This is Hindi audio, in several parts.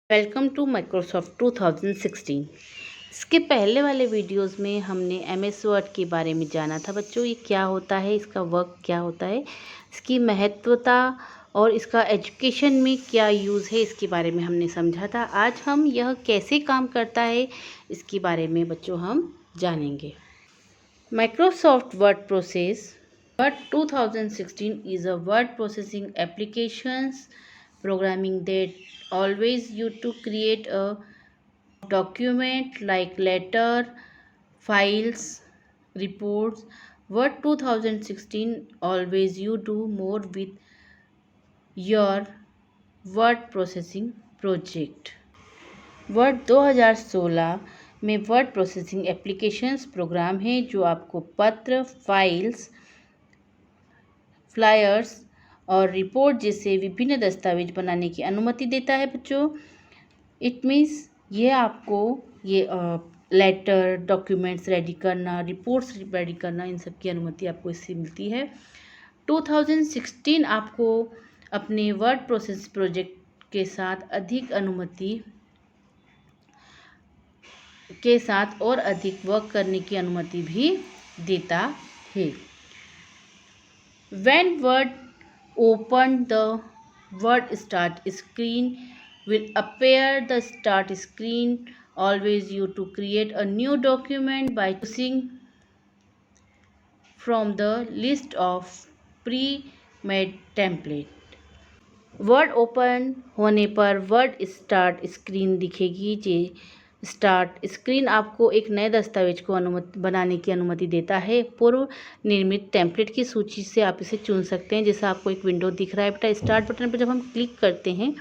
Welcome to Microsoft 2016। इसके पहले वाले वीडियोस में हमने एमएस वर्ड के बारे में जाना था बच्चों। ये क्या होता है, इसका वर्क क्या होता है, इसकी महत्वता और इसका एजुकेशन में क्या यूज़ है, इसके बारे में हमने समझा था। आज हम यह कैसे काम करता है इसके बारे में बच्चों हम जानेंगे। Microsoft word process word 2016 is a word processing applications programming that always you to create a document like letter, files, reports. Word 2016 always you do more with your word processing project. Word 2016 में वर्ड प्रोसेसिंग एप्लीकेशंस प्रोग्राम है जो आपको पत्र, फाइल्स, फ्लायर्स और रिपोर्ट जैसे विभिन्न दस्तावेज बनाने की अनुमति देता है बच्चों। इट मीन्स ये आपको ये लेटर, डॉक्यूमेंट्स रेडी करना, रिपोर्ट्स रेडी करना, इन सब की अनुमति आपको इससे मिलती है। 2016 आपको अपने वर्ड प्रोसेस प्रोजेक्ट के साथ अधिक अनुमति के साथ और अधिक वर्क करने की अनुमति भी देता है। When Word open, the Word start screen will appear. The start screen always you to create a new document by choosing from the list of pre-made template. Word open होने पर वर्ड स्टार्ट स्क्रीन दिखेगी। जे स्टार्ट स्क्रीन आपको एक नए दस्तावेज को बनाने की अनुमति देता है। पूर्व निर्मित टेम्पलेट की सूची से आप इसे चुन सकते हैं। जैसा आपको एक विंडो दिख रहा है बेटा, स्टार्ट बटन पर जब हम क्लिक करते हैं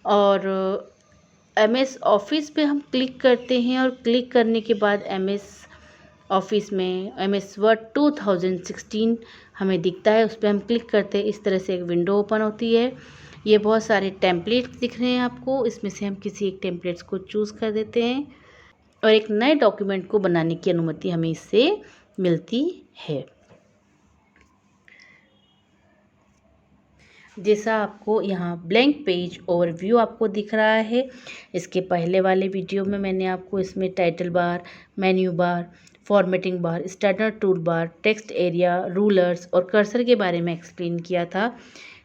और एमएस ऑफिस पे हम क्लिक करते हैं और क्लिक करने के बाद एमएस ऑफिस में एमएस वर्ड 2016 हमें दिखता है। उस पर हम क्लिक करते हैं, इस तरह से एक विंडो ओपन होती है। ये बहुत सारे टेम्पलेट्स दिख रहे हैं आपको, इसमें से हम किसी एक टेम्पलेट्स को चूज़ कर देते हैं और एक नए डॉक्यूमेंट को बनाने की अनुमति हमें इससे मिलती है। जैसा आपको यहाँ ब्लैंक पेज ओवरव्यू आपको दिख रहा है। इसके पहले वाले वीडियो में मैंने आपको इसमें title bar, menu bar, formatting bar, standard tool bar, text area, rulers और कर्सर के बारे में एक्सप्लेन किया था।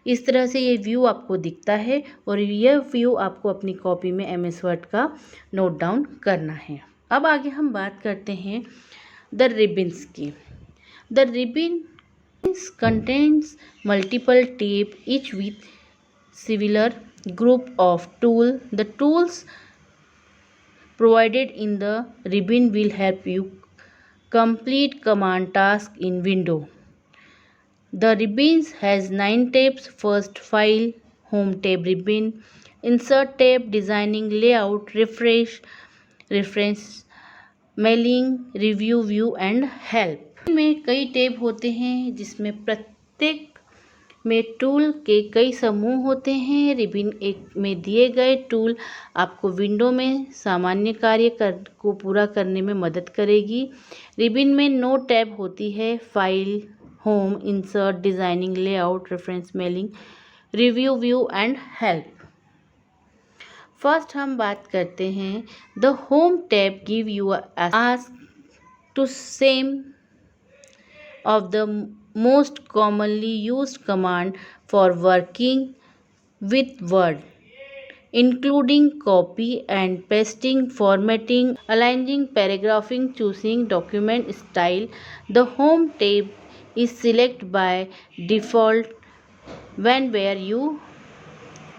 इस तरह से ये व्यू आपको दिखता है और यह व्यू आपको अपनी कॉपी में एमएस वर्ड का नोट डाउन करना है। अब आगे हम बात करते हैं द रिबन्स की। The ribbon contains multiple tape, each with similar group of tool. The tools provided in the ribbon will help you complete command task in window. The ribbons has 9 tabs. First, file, home tab ribbon, insert tab, designing layout, refresh, reference, mailing, review, view and help में कई टैब होते हैं जिसमें प्रत्येक में टूल के कई समूह होते हैं। रिबन एक में दिए गए टूल आपको विंडो में सामान्य कार्य को पूरा करने में मदद करेगी। रिबन में 9 टैब होती है, file, home, insert, designing, layout, reference, mailing, review, view and help. First हम बात करते हैं the home tab give you आस्क to some of the most commonly used command for working with Word, including copy and pasting, formatting, aligning, paragraphing, choosing document style. The home tab is selected by default whenever you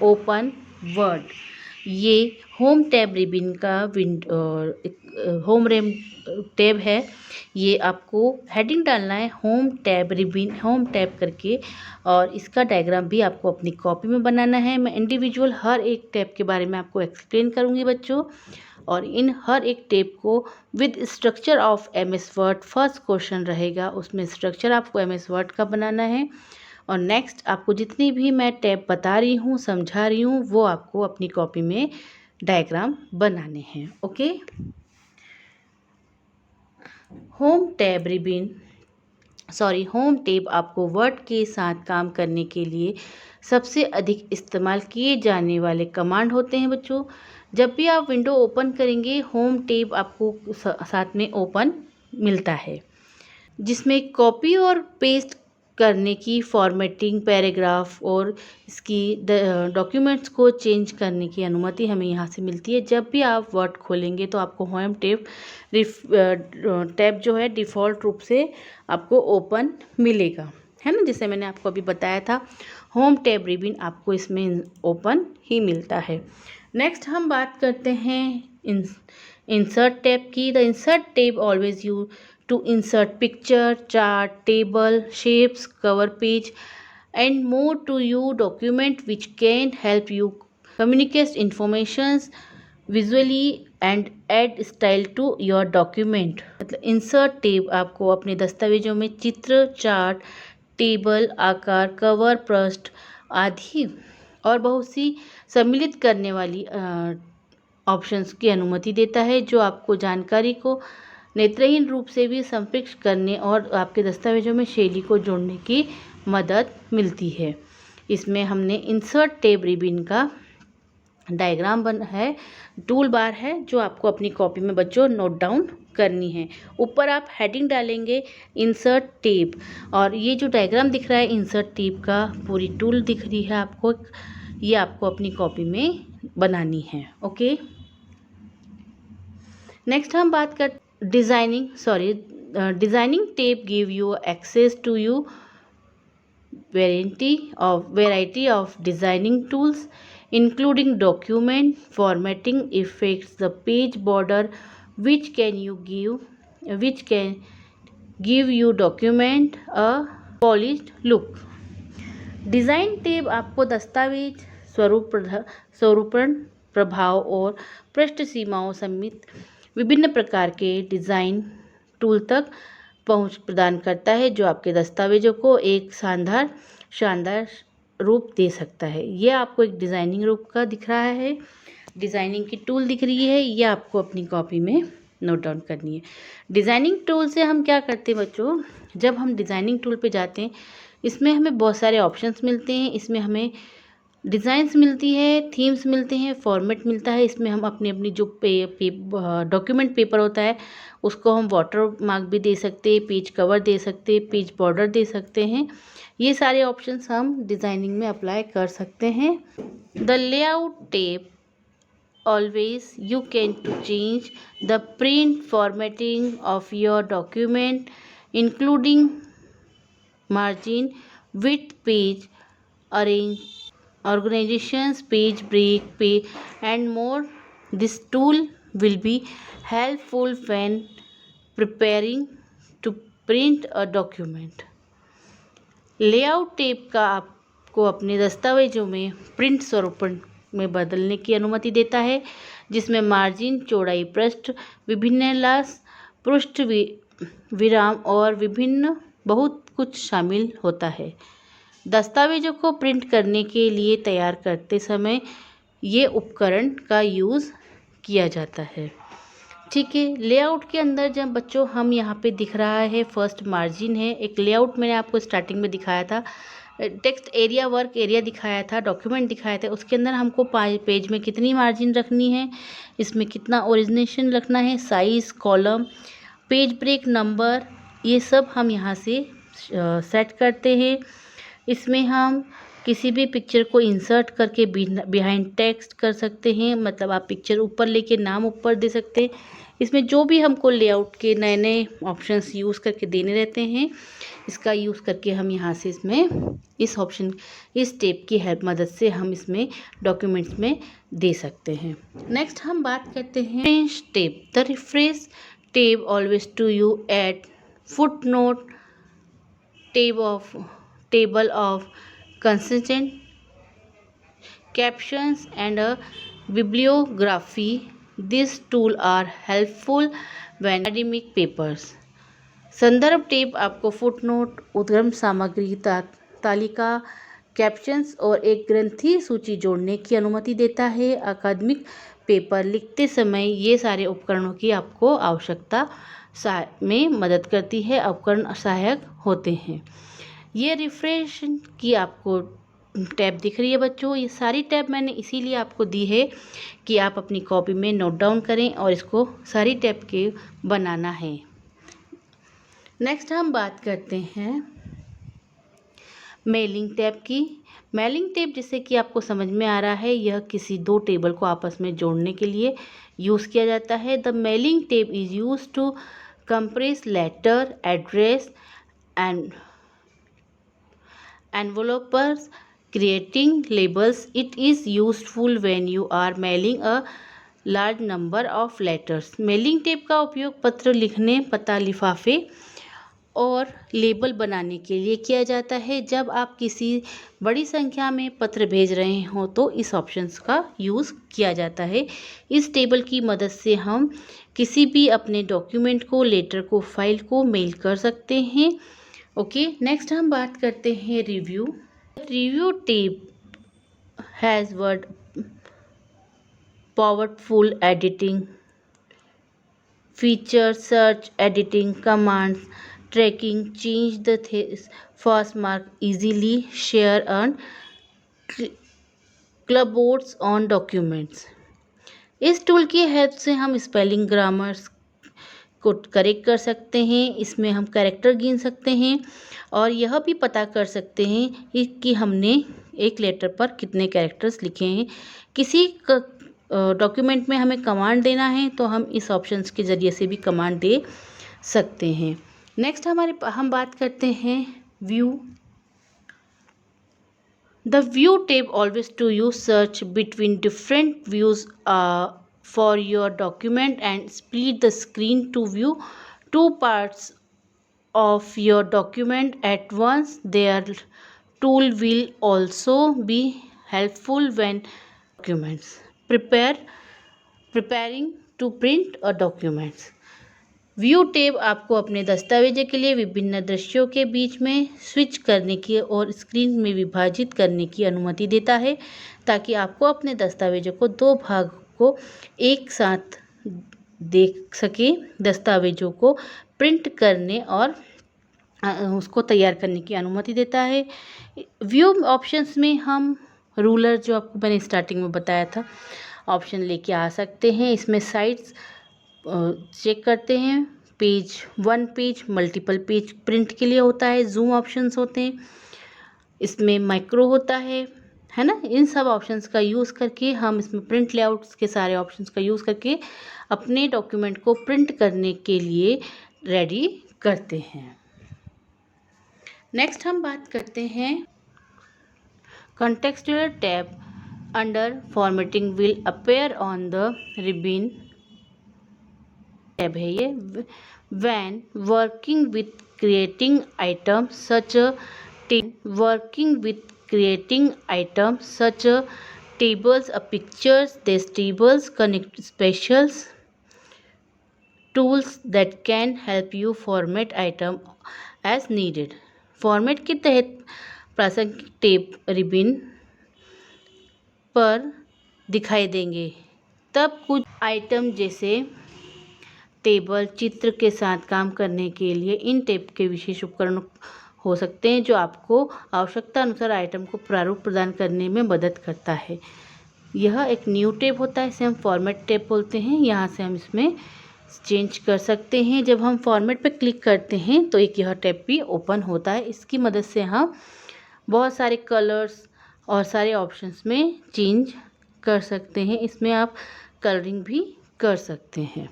open Word. ये होम टैब रिबन का होम रेम टैब है। ये आपको हेडिंग डालना है home tab ribbon, home tab करके, और इसका डायग्राम भी आपको अपनी कॉपी में बनाना है। मैं इंडिविजुअल हर एक टैब के बारे में आपको एक्सप्लेन करूँगी बच्चों, और इन हर एक टैब को with structure of MS word first question रहेगा, उसमें स्ट्रक्चर आपको एमएस वर्ड का बनाना है। और नेक्स्ट आपको जितनी भी मैं टैब बता रही हूँ, समझा रही हूँ, वो आपको अपनी कॉपी में डायग्राम बनाने हैं। Okay, home tab ribbon home tab आपको वर्ड के साथ काम करने के लिए सबसे अधिक इस्तेमाल किए जाने वाले कमांड होते हैं बच्चों। जब भी आप विंडो ओपन करेंगे, होम टैब आपको साथ में ओपन मिलता है, जिसमें कॉपी और पेस्ट करने की, फॉर्मेटिंग, पैराग्राफ और इसकी डॉक्यूमेंट्स को चेंज करने की अनुमति हमें यहाँ से मिलती है। जब भी आप वर्ड खोलेंगे तो आपको होम टैब जो है डिफ़ॉल्ट रूप से आपको ओपन मिलेगा, है ना। जैसे मैंने आपको अभी बताया था, होम टैब रिबन आपको इसमें ओपन ही मिलता है। नेक्स्ट हम बात करते हैं इंसर्ट टैब की। The insert tab always use to insert picture, chart, table, shapes, cover page and more to you document which can help you communicate informations visually and add style to your document। मतलब इंसर्ट टैब आपको अपने दस्तावेजों में चित्र, चार्ट, टेबल, आकार, कवर, पृष्ठ आदि और बहुत सी सम्मिलित करने वाली ऑप्शंस की अनुमति देता है, जो आपको जानकारी को नेत्रहीन रूप से भी संप्रेषित करने और आपके दस्तावेजों में शैली को जोड़ने की मदद मिलती है। इसमें हमने इंसर्ट टैब रिबन का डायग्राम है, टूल बार है, जो आपको अपनी कॉपी में बच्चों नोट डाउन करनी है। ऊपर आप हेडिंग डालेंगे इंसर्ट टैब, और ये जो डायग्राम दिख रहा है इंसर्ट टैब का, पूरी टूल दिख रही है आपको, ये आपको अपनी कॉपी में बनानी है। ओके, नेक्स्ट हम बात कर designing tab give you access to you variety of designing tools including document formatting effects, the page border which can give you document a polished look। Design tab आपको दस्तावेज स्वरूपण, प्रभाव और पृष्ठ सीमाओं समेत विभिन्न प्रकार के डिज़ाइन टूल तक पहुंच प्रदान करता है, जो आपके दस्तावेजों को एक शानदार रूप दे सकता है। यह आपको एक डिज़ाइनिंग रूप का दिख रहा है, डिज़ाइनिंग की टूल दिख रही है, यह आपको अपनी कॉपी में नोट डाउन करनी है। डिज़ाइनिंग टूल से हम क्या करते हैं बच्चों, जब हम डिज़ाइनिंग टूल पे जाते हैं, इसमें हमें बहुत सारे ऑप्शंस मिलते हैं। इसमें हमें डिज़ाइंस मिलती है, थीम्स मिलते हैं, फॉर्मेट मिलता है। इसमें हम अपनी जो डॉक्यूमेंट पेपर होता है उसको हम वाटर मार्क भी दे सकते हैं, पेज कवर दे सकते हैं, पेज बॉर्डर दे सकते हैं। ये सारे ऑप्शंस हम डिज़ाइनिंग में अप्लाई कर सकते हैं। The layout tab always you can to change the print formatting of your document including margin, width, page organizations, page break, and more. This tool will be helpful when preparing to print a document। Layout tab का आपको अपने दस्तावेजों में प्रिंट स्वरूपण में बदलने की अनुमति देता है, जिसमें मार्जिन, चौड़ाई, पृष्ठ, विभिन्नलास, पृष्ठ विराम और विभिन्न बहुत कुछ शामिल होता है। दस्तावेजों को प्रिंट करने के लिए तैयार करते समय ये उपकरण का यूज़ किया जाता है। ठीक है, लेआउट के अंदर जब बच्चों हम यहाँ पे दिख रहा है, फर्स्ट मार्जिन है। एक लेआउट मैंने आपको स्टार्टिंग में दिखाया था, टेक्स्ट एरिया, वर्क एरिया दिखाया था, डॉक्यूमेंट दिखाया था। उसके अंदर हमको पेज में कितनी मार्जिन रखनी है, इसमें कितना ओरिजिनेशन रखना है, size, column, page break, number, ये सब हम यहाँ से सेट करते हैं। इसमें हम किसी भी पिक्चर को इंसर्ट करके बिहाइंड टेक्स्ट कर सकते हैं, मतलब आप पिक्चर ऊपर लेके नाम ऊपर दे सकते हैं। इसमें जो भी हमको लेआउट के नए नए ऑप्शंस यूज़ करके देने रहते हैं, इसका यूज़ करके हम यहाँ से इसमें इस टेप की हेल्प मदद से हम इसमें डॉक्यूमेंट्स में दे सकते हैं। नेक्स्ट हम बात करते हैं reference tab. The reference tab always to you at footnote table of consistent captions and a bibliography. These tools are helpful when academic papers। संदर्भ टेप आपको फुटनोट, उद्धरण सामग्री, तालिका, कैप्शंस और एक ग्रंथीय सूची जोड़ने की अनुमति देता है। अकादमिक पेपर लिखते समय ये सारे उपकरणों की आपको आवश्यकता में मदद करती है, उपकरण सहायक होते हैं। ये रिफ्रेश की आपको टैब दिख रही है बच्चों, ये सारी टैब मैंने इसीलिए आपको दी है कि आप अपनी कॉपी में नोट डाउन करें और इसको सारी टैब के बनाना है। नेक्स्ट हम बात करते हैं मेलिंग टैब की। मेलिंग टैब जैसे कि आपको समझ में आ रहा है, यह किसी दो टेबल को आपस में जोड़ने के लिए यूज़ किया जाता है। The mailing tab is use to compose letter, address and envelopes, creating labels. It is useful when you are mailing a large number of letters. Mailing tape का उपयोग पत्र लिखने, पता लिफाफे और लेबल बनाने के लिए किया जाता है। जब आप किसी बड़ी संख्या में पत्र भेज रहे हो तो इस ऑप्शंस का यूज़ किया जाता है। इस टेबल की मदद से हम किसी भी अपने डॉक्यूमेंट को, लेटर को, फाइल को मेल कर सकते हैं। ओके, नेक्स्ट हम बात करते हैं review. Review tab has word powerful editing feature, search, editing, commands, tracking, change the first mark easily, share and clipboards on documents. इस टूल की हेल्प से हम स्पेलिंग, ग्रामर्स को करेक्ट कर सकते हैं। इसमें हम कैरेक्टर गिन सकते हैं और यह भी पता कर सकते हैं कि हमने एक लेटर पर कितने कैरेक्टर्स लिखे हैं। किसी डॉक्यूमेंट में हमें कमांड देना है तो हम इस ऑप्शंस के ज़रिए से भी कमांड दे सकते हैं। नेक्स्ट हम बात करते हैं view. The view tab always to use search between different views for your document and split the screen to view two parts of your document at once. Their tool will also be helpful when preparing to print a document. View tab आपको अपने दस्तावेज़ के लिए विभिन्न दृश्यों के बीच में स्विच करने की और स्क्रीन में विभाजित करने की अनुमति देता है, ताकि आपको अपने दस्तावेज़ों को दो भाग को एक साथ देख सके। दस्तावेज़ों को प्रिंट करने और उसको तैयार करने की अनुमति देता है। व्यू ऑप्शंस में हम रूलर, जो आपको मैंने स्टार्टिंग में बताया था, ऑप्शन लेके आ सकते हैं। इसमें साइड्स चेक करते हैं, page, one page, multiple page print के लिए होता है। जूम ऑप्शंस होते हैं, इसमें माइक्रो होता है ना। इन सब ऑप्शंस का यूज़ करके हम इसमें प्रिंट लेआउट्स के सारे ऑप्शंस का यूज़ करके अपने डॉक्यूमेंट को प्रिंट करने के लिए रेडी करते हैं। नेक्स्ट हम बात करते हैं contextual tab under formatting will appear on the ribbon tab है ये। When working with creating items such tables, pictures, these tables connect specials tools that can help you format item as needed. Format के तहत प्रासंगिक टेप रिबन पर दिखाई देंगे। तब कुछ आइटम जैसे टेबल, चित्र के साथ काम करने के लिए इन टेप के विशेष उपकरण हो सकते हैं, जो आपको आवश्यकता अनुसार आइटम को प्रारूप प्रदान करने में मदद करता है। यह एक न्यू टेप होता है, इसे हम फॉर्मेट टेप बोलते हैं। यहाँ से हम इसमें चेंज कर सकते हैं। जब हम फॉर्मेट पे क्लिक करते हैं तो एक यह टेप भी ओपन होता है। इसकी मदद से हम बहुत सारे कलर्स और सारे ऑप्शंस में चेंज कर सकते हैं। इसमें आप कलरिंग भी कर सकते हैं।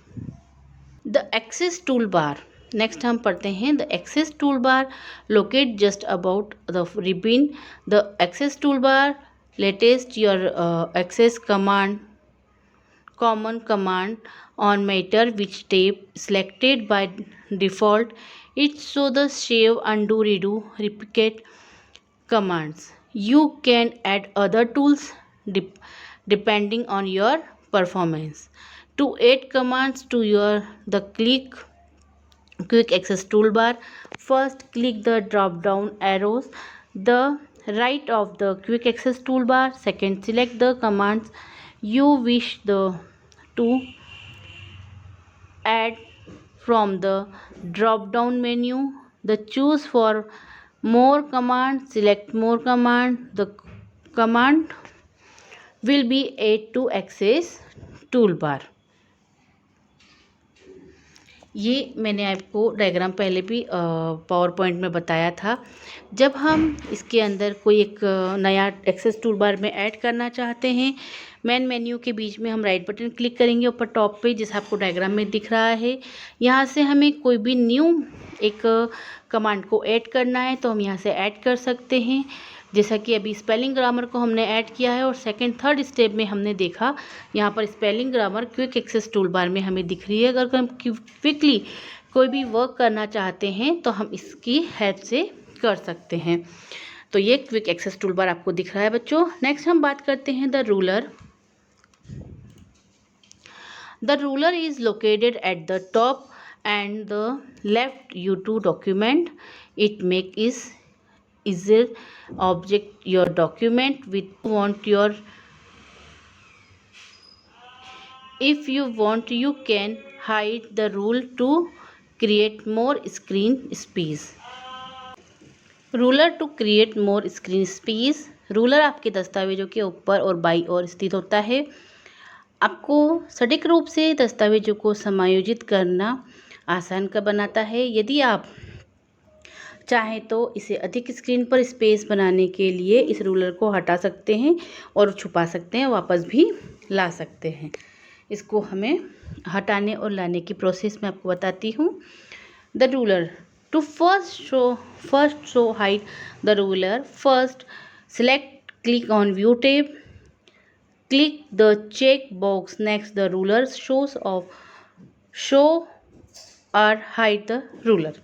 The access tool bar, next हम पढ़ते हैं the access tool bar locate just about the ribbon. The access tool bar latest your access command, common command on matter which tab selected by default. It show the save, undo, redo, replicate commands. You can add other tools depending on your performance. To add commands to the quick access toolbar, first click the drop down arrows the right of the quick access toolbar. Second, select the commands you wish to add from the drop down menu. The choose for more commands, select more command. The command will be add to access toolbar। ये मैंने आपको डायग्राम पहले भी पावर पॉइंट में बताया था। जब हम इसके अंदर कोई एक नया एक्सेस टूल बार में ऐड करना चाहते हैं, मेन मेन्यू के बीच में हम राइट बटन क्लिक करेंगे ऊपर टॉप पे, जैसा आपको डायग्राम में दिख रहा है। यहाँ से हमें कोई भी न्यू एक कमांड को ऐड करना है तो हम यहाँ से ऐड कर सकते हैं। जैसा कि अभी स्पेलिंग ग्रामर को हमने ऐड किया है और सेकंड थर्ड स्टेप में हमने देखा यहाँ पर spelling grammar quick access tool bar में हमें दिख रही है। अगर हम क्विकली कोई भी वर्क करना चाहते हैं तो हम इसकी हेल्प से कर सकते हैं। तो ये क्विक एक्सेस टूल बार आपको दिख रहा है बच्चों। नेक्स्ट हम बात करते हैं the ruler. The ruler is located at the top and the left you to document it make is easier object your document with want your if you want you can hide the rule to create more screen space। Ruler to create more screen space. Ruler आपके दस्तावेजों के ऊपर और बाईं ओर स्थित होता है। आपको सटीक रूप से दस्तावेजों को समायोजित करना आसान का बनाता है। यदि आप चाहें तो इसे अधिक स्क्रीन पर स्पेस बनाने के लिए इस रूलर को हटा सकते हैं और छुपा सकते हैं, वापस भी ला सकते हैं। इसको हमें हटाने और लाने की प्रोसेस मैं आपको बताती हूँ। The ruler to first show hide the ruler, first select click on view tab, click the check box next the ruler shows of show और हाइड द रूलर।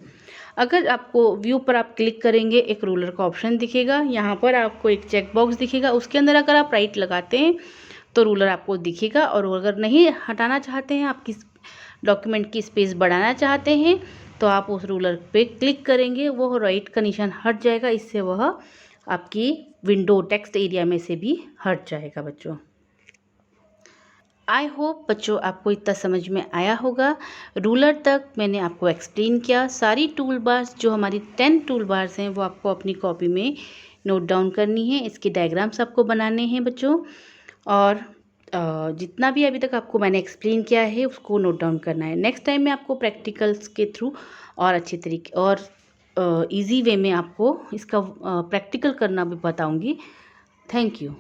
अगर आपको व्यू पर आप क्लिक करेंगे एक रूलर का ऑप्शन दिखेगा, यहाँ पर आपको एक चेक बॉक्स दिखेगा, उसके अंदर अगर आप राइट लगाते हैं तो रूलर आपको दिखेगा। और अगर नहीं हटाना चाहते हैं, आपकी डॉक्यूमेंट की स्पेस बढ़ाना चाहते हैं तो आप उस रूलर पे क्लिक करेंगे, वो राइट का निशान हट जाएगा। इससे वह आपकी विंडो टेक्स्ट एरिया में से भी हट जाएगा बच्चों। आई होप बच्चों आपको इतना समझ में आया होगा। रूलर तक मैंने आपको एक्सप्लेन किया। सारी टूल बार्स जो हमारी 10 टूल बार्स हैं वो आपको अपनी कॉपी में नोट डाउन करनी है। इसके डायग्राम्स आपको बनाने हैं बच्चों, और जितना भी अभी तक आपको मैंने एक्सप्लेन किया है उसको नोट डाउन करना है। नेक्स्ट टाइम मैं आपको प्रैक्टिकल्स के थ्रू और अच्छे तरीके और ईजी वे में आपको इसका प्रैक्टिकल करना भी बताऊँगी। Thank you.